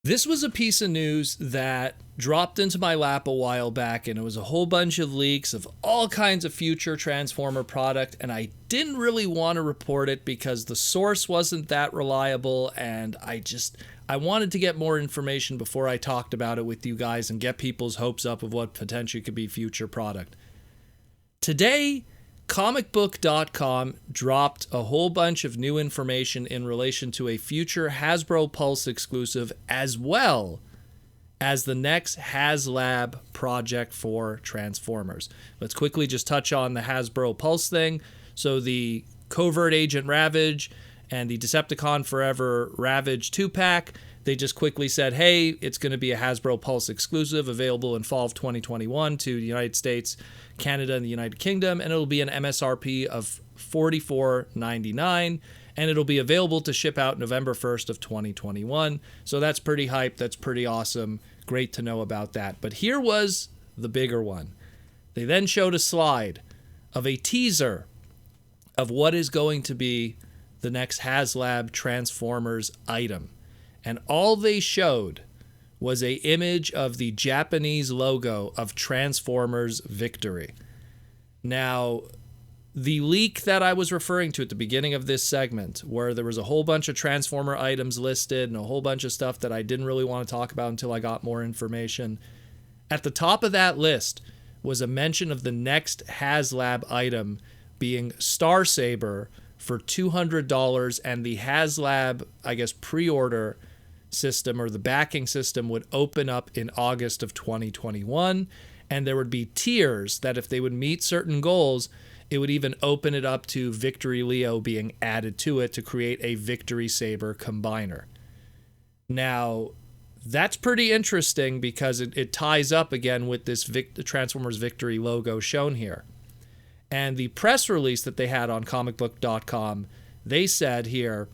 This was a piece of news that dropped into my lap a while back, and it was a whole bunch of leaks of all kinds of future Transformer product, and I didn't really want to report it because the source wasn't that reliable, and I wanted to get more information before I talked about it with you guys and get people's hopes up of what potentially could be future product. Today, comicbook.com dropped a whole bunch of new information in relation to a future Hasbro Pulse exclusive, as well as the next HasLab project for Transformers. Let's quickly just touch on the Hasbro Pulse thing. So the Covert Agent Ravage and the Decepticon Forever Ravage 2-pack, they just quickly said, hey, it's going to be a Hasbro Pulse exclusive available in fall of 2021 to the United States, Canada, and the United Kingdom, and it'll be an MSRP of $44.99, and it'll be available to ship out November 1st of 2021. So that's pretty hype. That's pretty awesome. Great to know about that. But here was the bigger one. They then showed a slide of a teaser of what is going to be the next HasLab Transformers item. And all they showed was an image of the Japanese logo of Transformers Victory. Now, the leak that I was referring to at the beginning of this segment, where there was a whole bunch of Transformer items listed and a whole bunch of stuff that I didn't really want to talk about until I got more information, at the top of that list was a mention of the next HasLab item being Star Saber for $200, and the HasLab, I guess, pre-order system or the backing system would open up in August of 2021, and there would be tiers that if they would meet certain goals, it would even open it up to Victory Leo being added to it to create a Victory Saber combiner. Now, that's pretty interesting because it ties up again with this Transformers Victory logo shown here. And the press release that they had on comicbook.com, they said here,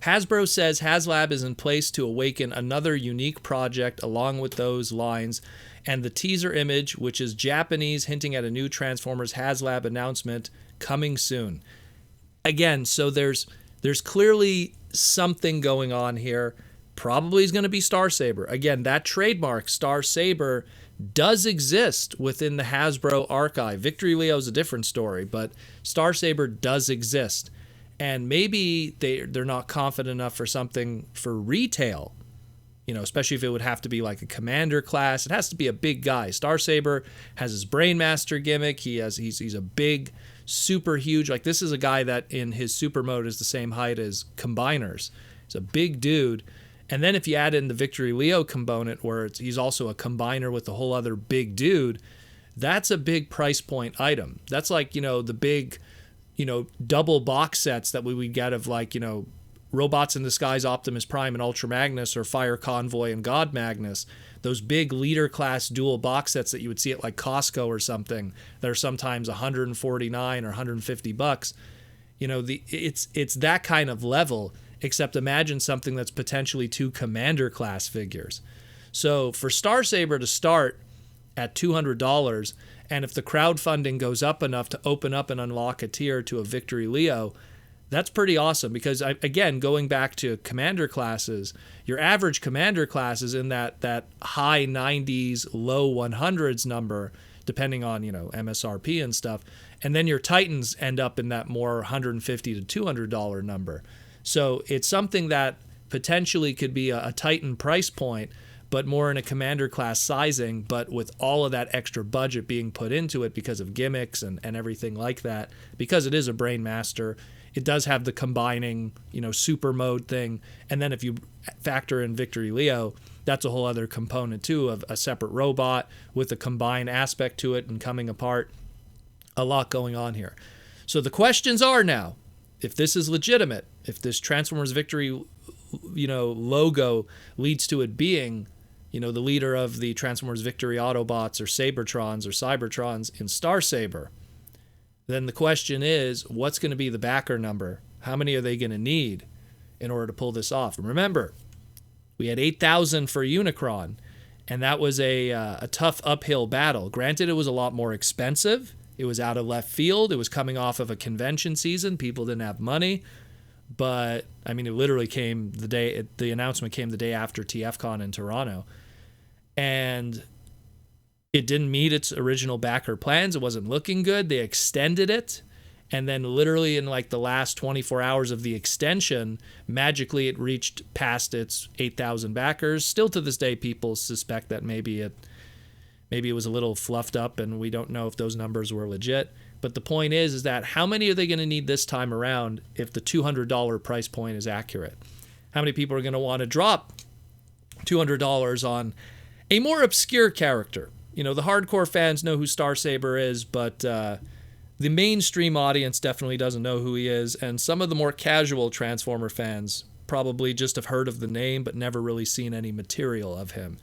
Hasbro says HasLab is in place to awaken another unique project along with those lines, and the teaser image, which is Japanese, hinting at a new Transformers HasLab announcement coming soon. Again, so there's clearly something going on here. Probably is going to be Star Saber. Again, that trademark, Star Saber, does exist within the Hasbro archive. Victory Leo is a different story, but Star Saber does exist. And maybe they're not confident enough for something for retail, especially if it would have to be like a commander class. It has to be a big guy. Star Saber has his Brainmaster gimmick. He's a big, super huge, like this is a guy that in his super mode is the same height as Combiners. He's a big dude. And then if you add in the Victory Leo component where he's also a combiner with a whole other big dude, that's a big price point item. That's like, the big, double box sets that we would get of like, Robots in Disguise, Optimus Prime, and Ultra Magnus, or Fire Convoy and God Magnus. Those big leader class dual box sets that you would see at like Costco or something that are sometimes $149 or $150. It's that kind of level, except imagine something that's potentially two commander class figures. So for Star Saber to start at $200, and if the crowdfunding goes up enough to open up and unlock a tier to a Victory Leo, that's pretty awesome because, again, going back to commander classes, your average commander class is in that high 90s, low 100s number, depending on, MSRP and stuff. And then your Titans end up in that more $150 to $200 number. So it's something that potentially could be a Titan price point, but more in a commander class sizing, but with all of that extra budget being put into it because of gimmicks and everything like that, because it is a Brainmaster. It does have the combining, super mode thing. And then if you factor in Victory Leo, that's a whole other component too of a separate robot with a combined aspect to it and coming apart. A lot going on here. So the questions are now, if this is legitimate, if this Transformers Victory, logo leads to it being, the leader of the Transformers Victory Autobots or Cybertrons or Cybertrons in Star Saber, then the question is, what's going to be the backer number? How many are they going to need in order to pull this off? And remember, we had 8,000 for Unicron, and that was a tough uphill battle. Granted, it was a lot more expensive. It was out of left field. It was coming off of a convention season. People didn't have money. But I mean, it literally came the announcement came the day after TFCon in Toronto, and it didn't meet its original backer plans. It wasn't looking good. They extended it, and then literally in like the last 24 hours of the extension, magically it reached past its 8,000 backers. Still to this day, people suspect that maybe it was a little fluffed up, and we don't know if those numbers were legit. But the point is that how many are they going to need this time around if the $200 price point is accurate? How many people are going to want to drop $200 on a more obscure character? You know, the hardcore fans know who Star Saber is, but the mainstream audience definitely doesn't know who he is, and some of the more casual Transformer fans probably just have heard of the name but never really seen any material of him.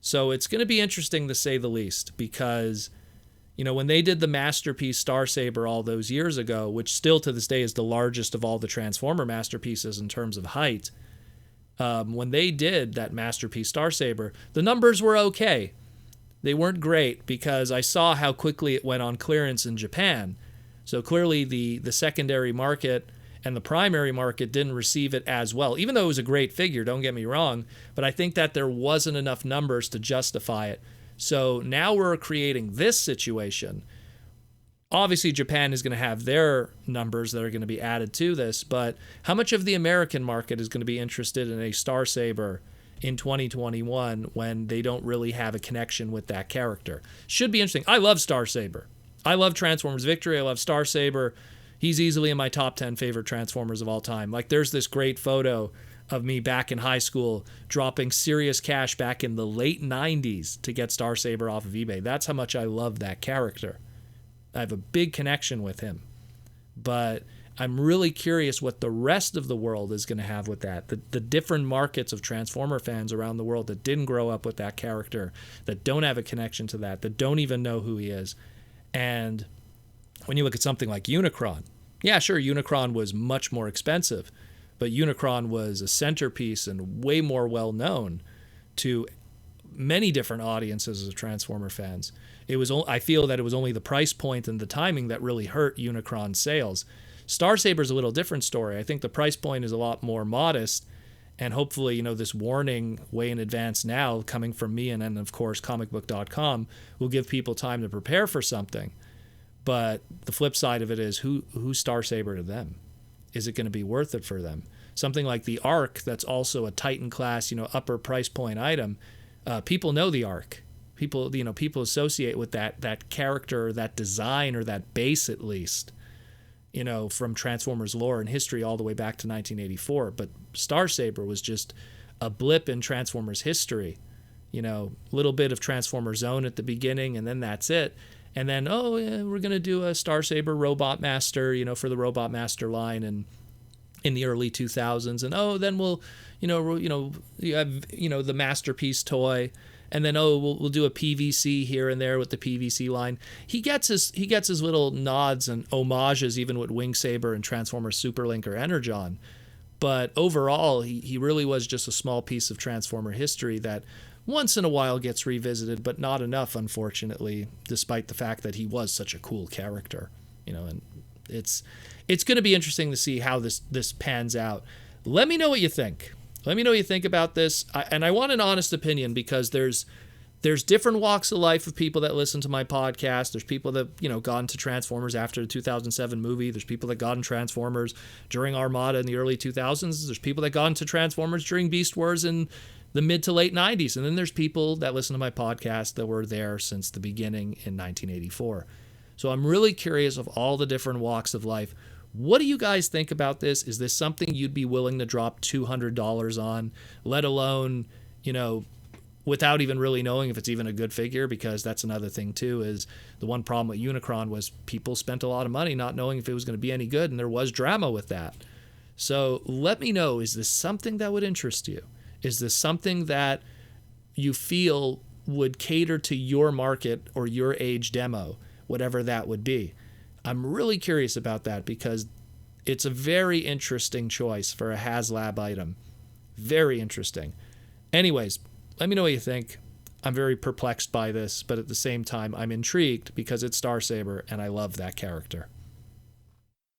So it's going to be interesting to say the least, because, you know, when they did the Masterpiece Star Saber all those years ago, which still to this day is the largest of all the Transformer masterpieces in terms of height, when they did that Masterpiece Star Saber, the numbers were okay. They weren't great because I saw how quickly it went on clearance in Japan. So clearly the secondary market and the primary market didn't receive it as well, even though it was a great figure, don't get me wrong, but I think that there wasn't enough numbers to justify it. So now we're creating this situation. Obviously, Japan is going to have their numbers that are going to be added to this, but how much of the American market is going to be interested in a Star Saber in 2021 when they don't really have a connection with that character? Should be interesting. I love Star Saber. I love Transformers Victory. I love Star Saber. He's easily in my top 10 favorite Transformers of all time. Like, there's this great photo of me back in high school dropping serious cash back in the late 90s to get Star Saber off of eBay. That's how much I love that character. I have a big connection with him. But I'm really curious what the rest of the world is going to have with that. The different markets of Transformer fans around the world that didn't grow up with that character, that don't have a connection to that don't even know who he is. And when you look at something like Unicron, yeah, sure, Unicron was much more expensive, but Unicron was a centerpiece and way more well-known to many different audiences of Transformer fans. I feel that it was only the price point and the timing that really hurt Unicron's sales. Star Saber's a little different story. I think the price point is a lot more modest, and hopefully, you know, this warning way in advance now coming from me and then, of course, comicbook.com will give people time to prepare for something. But the flip side of it is who's Star Saber to them? Is it going to be worth it for them? Something like the Ark, that's also a Titan class, you know, upper price point item. People know the Ark. People associate with that character, that design, or that base at least, you know, from Transformers lore and history all the way back to 1984. But Star Saber was just a blip in Transformers history. You know, a little bit of Transformer Zone at the beginning, and then that's it. And then, oh, yeah, we're going to do a Star Saber Robot Master, you know, for the Robot Master line and in the early 2000s. And, oh, then we'll, you have, the Masterpiece toy. And then, we'll do a PVC here and there with the PVC line. He gets his little nods and homages even with Wing Saber and Transformers Superlink or Energon. But overall, he really was just a small piece of Transformer history that once in a while gets revisited, but not enough, unfortunately, despite the fact that he was such a cool character. You know, and it's going to be interesting to see how this pans out. Let me know what you think. Let me know what you think about this. And I want an honest opinion, because there's different walks of life of people that listen to my podcast. There's people that, got into Transformers after the 2007 movie. There's people that got into Transformers during Armada in the early 2000s. There's people that got into Transformers during Beast Wars in the mid to late 90s. And then there's people that listen to my podcast that were there since the beginning in 1984. So I'm really curious of all the different walks of life. What do you guys think about this? Is this something you'd be willing to drop $200 on, let alone, without even really knowing if it's even a good figure? Because that's another thing too, is the one problem with Unicron was people spent a lot of money not knowing if it was going to be any good, and there was drama with that. So let me know, is this something that would interest you? Is this something that you feel would cater to your market or your age demo, whatever that would be? I'm really curious about that, because it's a very interesting choice for a HasLab item. Very interesting. Anyways, let me know what you think. I'm very perplexed by this, but at the same time, I'm intrigued because it's Star Saber and I love that character.